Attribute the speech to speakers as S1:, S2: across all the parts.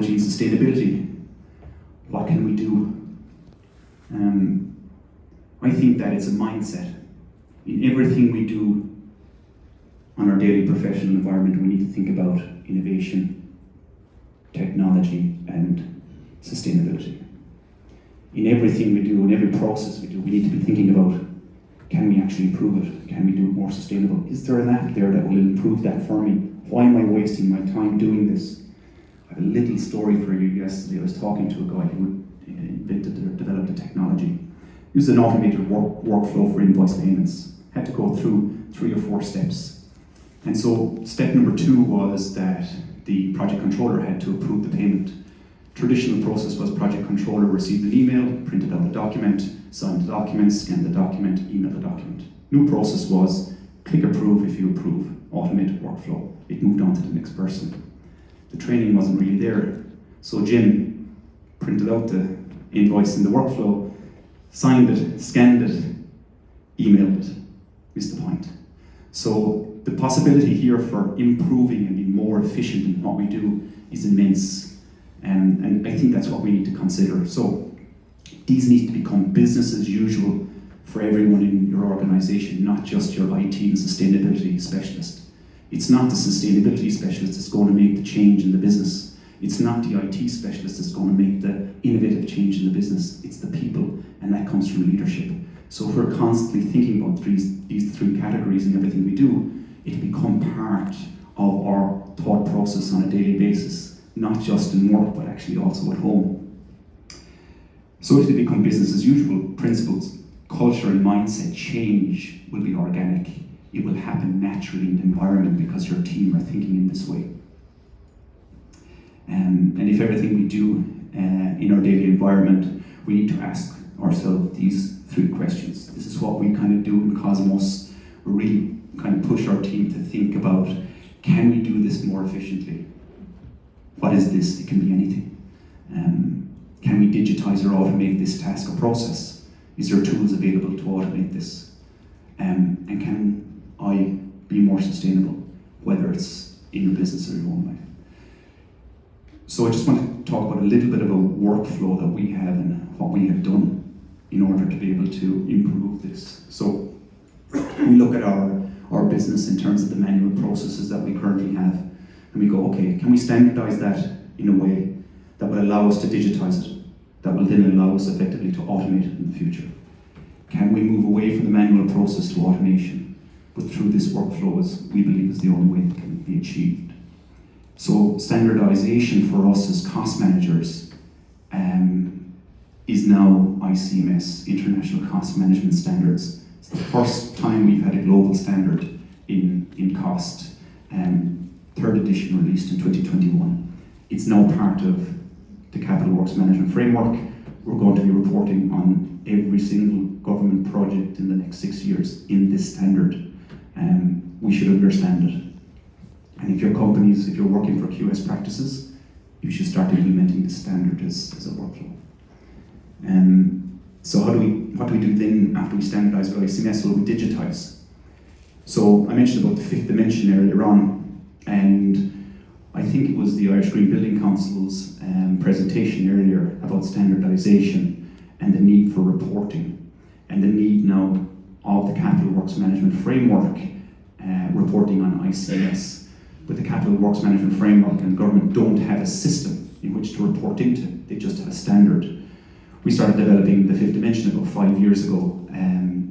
S1: technology and sustainability. What can we do? I think that it's a mindset. In everything we do on our daily professional environment, we need to think about innovation, technology, and sustainability. In everything we do, in every process we do, we need to be thinking about, can we actually improve it? Can we do it more sustainable? Is there an app there that will improve that for me? Why am I wasting my time doing this? I have a little story for you yesterday. I was talking to a guy who invented or developed a technology. He used an automated workflow for invoice payments. Had to go through 3 or 4 steps. And so step number 2 was that the project controller had to approve the payment. Traditional process was project controller received an email, printed out the document, signed the document, scanned the document, emailed the document. New process was click approve if you approve, automated workflow. It moved on to the next person. The training wasn't really there. So Jim printed out the invoice in the workflow, signed it, scanned it, emailed it, missed the point. So the possibility here for improving and being more efficient in what we do is immense. And I think that's what we need to consider. So these need to become business as usual for everyone in your organization, not just your IT and sustainability specialist. It's not the sustainability specialist that's going to make the change in the business. It's not the IT specialist that's going to make the innovative change in the business. It's the people, and that comes from leadership. So if we're constantly thinking about these 3 categories in everything we do, it'll become part of our thought process on a daily basis, not just in work, but actually also at home. So if they become business as usual, principles, culture and mindset change will be organic. It will happen naturally in the environment because your team are thinking in this way. And if everything we do in our daily environment, we need to ask ourselves these 3 questions. This is what we kind of do in Cosmos. We really kind of push our team to think about, can we do this more efficiently? What is this? It can be anything. Can we digitize or automate this task or process? Is there tools available to automate this? And can I be more sustainable, whether it's in your business or your own life? So I just want to talk about a little bit of a workflow that we have and what we have done in order to be able to improve this. So we look at our business in terms of the manual processes that we currently have, and we go, okay, can we standardize that in a way that will allow us to digitize it, that will then allow us effectively to automate it in the future? Can we move away from the manual process to automation, but through this workflow, as we believe is the only way it can be achieved? So standardization for us as cost managers is now ICMS, International Cost Management Standards. It's the first time we've had a global standard in cost. 3rd edition released in 2021. It's now part of the Capital Works Management Framework. We're going to be reporting on every single government project in the next 6 years in this standard. We should understand it. And if your companies, if you're working for QS practices, you should start implementing this standard as a workflow. So what do we do then after we standardize with ICMS? Well, we digitize. So I mentioned about the 5th dimension earlier on, and I think it was the Irish Green Building Council's presentation earlier about standardization and the need for reporting, and the need now of the Capital Works Management Framework reporting on ICMS. But the Capital Works Management Framework and government don't have a system in which to report into. They just have a standard. We started developing the 5th dimension about 5 years ago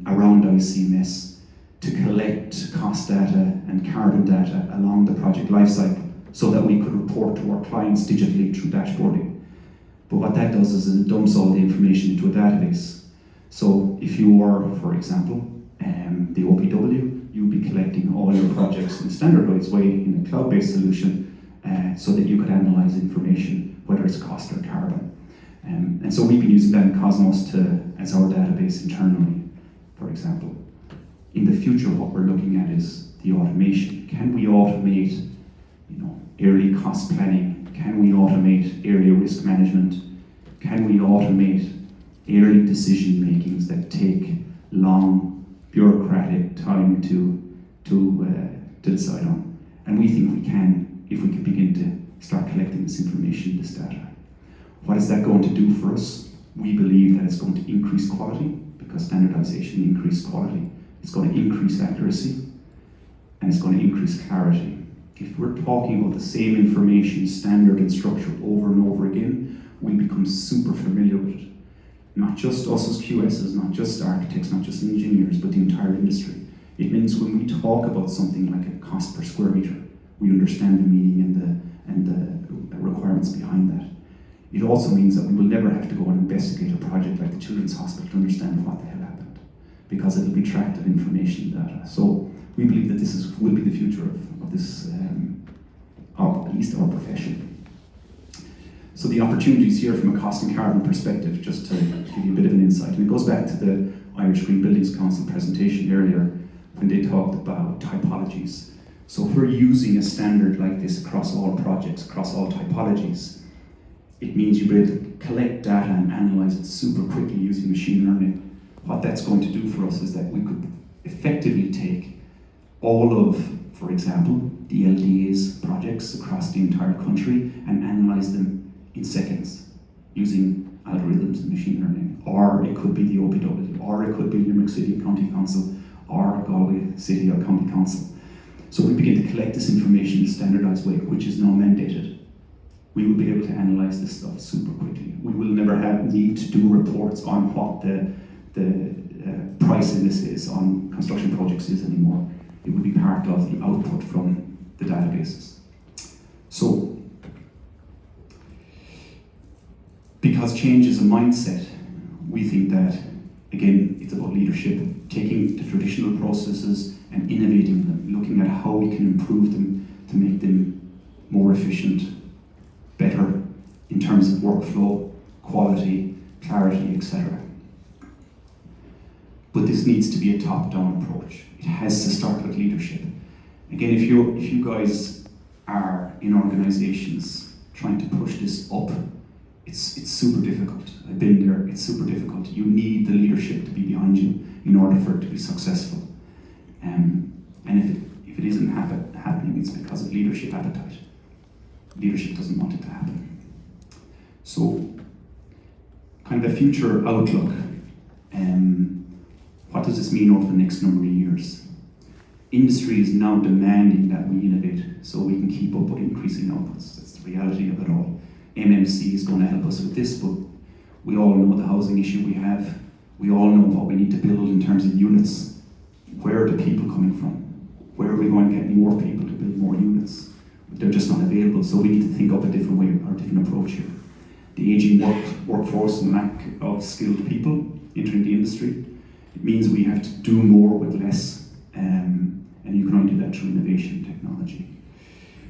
S1: around ICMS to collect cost data and carbon data along the project lifecycle so that we could report to our clients digitally through dashboarding. But what that does is it dumps all the information into a database. So if you are, for example, the OPW, you'll be collecting all your projects in a standardized way in a cloud-based solution so that you could analyze information, whether it's cost or carbon. And so we've been using that in Cosmos as our database internally, for example. In the future, what we're looking at is the automation. Can we automate, early cost planning? Can we automate early risk management? Can we automate early decision makings that take long bureaucratic time to decide on? And we think we can if we can begin start collecting this information, this data. What is that going to do for us? We believe that it's going to increase quality, because standardization increases quality. It's going to increase accuracy, and it's going to increase clarity. If we're talking about the same information, standard and structured over and over again, we become super familiar with it. Not just us as QSs, not just architects, not just engineers, but the entire industry. It means when we talk about something like a cost per square meter, we understand the meaning and the requirements behind that. It also means that we will never have to go and investigate a project like the Children's Hospital to understand what the hell happened, because it will be tracked and information data. So we believe that this will be the future of this, of at least our profession. So the opportunities here from a cost and carbon perspective, just to give you a bit of an insight, and it goes back to the Irish Green Buildings Council presentation earlier when they talked about typologies. So if we're using a standard like this across all projects, across all typologies, it means you'll be able to collect data and analyze it super quickly using machine learning. What that's going to do for us is that we could effectively take all of, for example, the LDA's projects across the entire country and analyze them in seconds using algorithms and machine learning. Or it could be the OPW, or it could be Limerick City County Council, or Galway City or County Council. So if we begin to collect this information in a standardized way, which is now mandated, we will be able to analyze this stuff super quickly. We will never need to do reports on what the pricing this is on construction projects is anymore. It will be part of the output from the databases. So, because change is a mindset, we think that, again, it's about leadership, taking the traditional processes and innovating them, looking at how we can improve them to make them more efficient, better in terms of workflow, quality, clarity, etc. But this needs to be a top-down approach. It has to start with leadership. Again, if you guys are in organizations trying to push this up, it's super difficult. I've been there, it's super difficult. You need the leadership to be behind you in order for it to be successful. And if it isn't happening, it's because of leadership appetite. Leadership doesn't want it to happen. So, kind of a future outlook. What does this mean over the next number of years? Industry is now demanding that we innovate so we can keep up with increasing outputs. That's the reality of it all. MMC is going to help us with this, but we all know the housing issue we have. We all know what we need to build in terms of units. Where are the people coming from? Where are we going to get more people to build more units? They're just not available, so we need to think up a different way or a different approach here. The aging workforce and lack of skilled people entering the industry, it means we have to do more with less, and you can only do that through innovation and technology.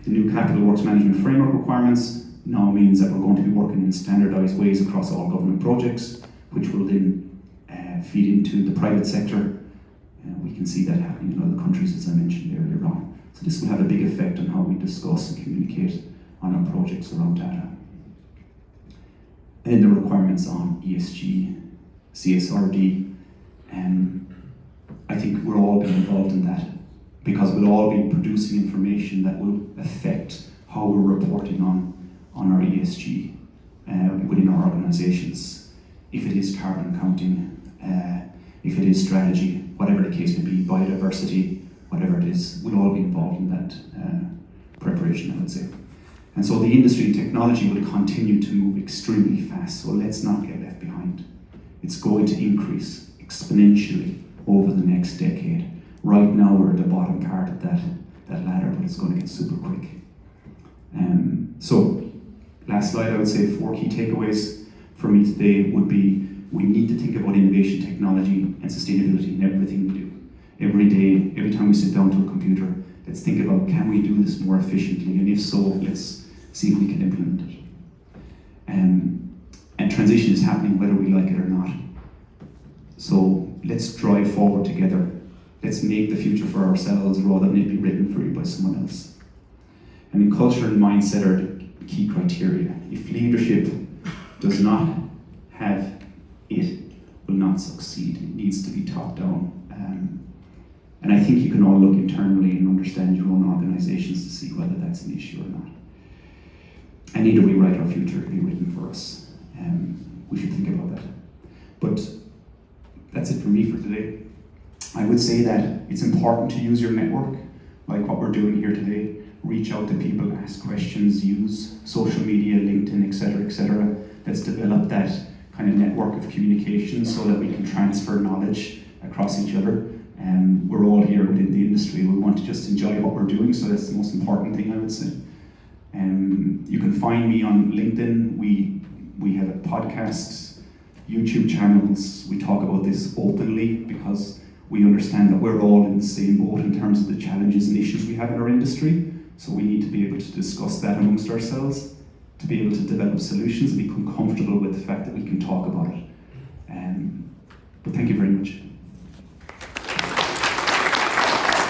S1: The new capital works management framework requirements now means that we're going to be working in standardized ways across all government projects, which will then feed into the private sector. We can see that happening in other countries, as I mentioned earlier on. So this will have a big effect on how we discuss and communicate on our projects around data. And then the requirements on ESG, CSRD, I think we'll all be involved in that, because we'll all be producing information that will affect how we're reporting on our ESG within our organizations. If it is carbon accounting, if it is strategy, whatever the case may be, biodiversity, whatever it is, we'll all be involved in that preparation, I would say. And so the industry and technology will continue to move extremely fast, so let's not get left behind. It's going to increase exponentially over the next decade. Right now we're at the bottom part of that ladder, but it's going to get super quick. So, last slide, I would say 4 key takeaways for me today would be, we need to think about innovation, technology, and sustainability in everything we do. Every day, every time we sit down to a computer, let's think about, can we do this more efficiently? And if so, let's see if we can implement it. And transition is happening whether we like it or not. So let's drive forward together. Let's make the future for ourselves rather than it be written for you by someone else. I mean, culture and mindset are the key criteria. If leadership does not have it, will not succeed. It needs to be top down. And I think you can all look internally and understand your own organizations to see whether that's an issue or not. and need to rewrite our future to be written for us. We should think about that. But that's it for me for today. I would say that it's important to use your network, like what we're doing here today. Reach out to people, ask questions, use social media, LinkedIn, etc. Let's develop that kind of network of communication so that we can transfer knowledge across each other. We're all here within the industry. We want to just enjoy what we're doing, so that's the most important thing, I would say. You can find me on LinkedIn. We have a podcast, YouTube channels. We talk about this openly because we understand that we're all in the same boat in terms of the challenges and issues we have in our industry. So we need to be able to discuss that amongst ourselves, to be able to develop solutions and become comfortable with the fact that we can talk about it. But thank you very much.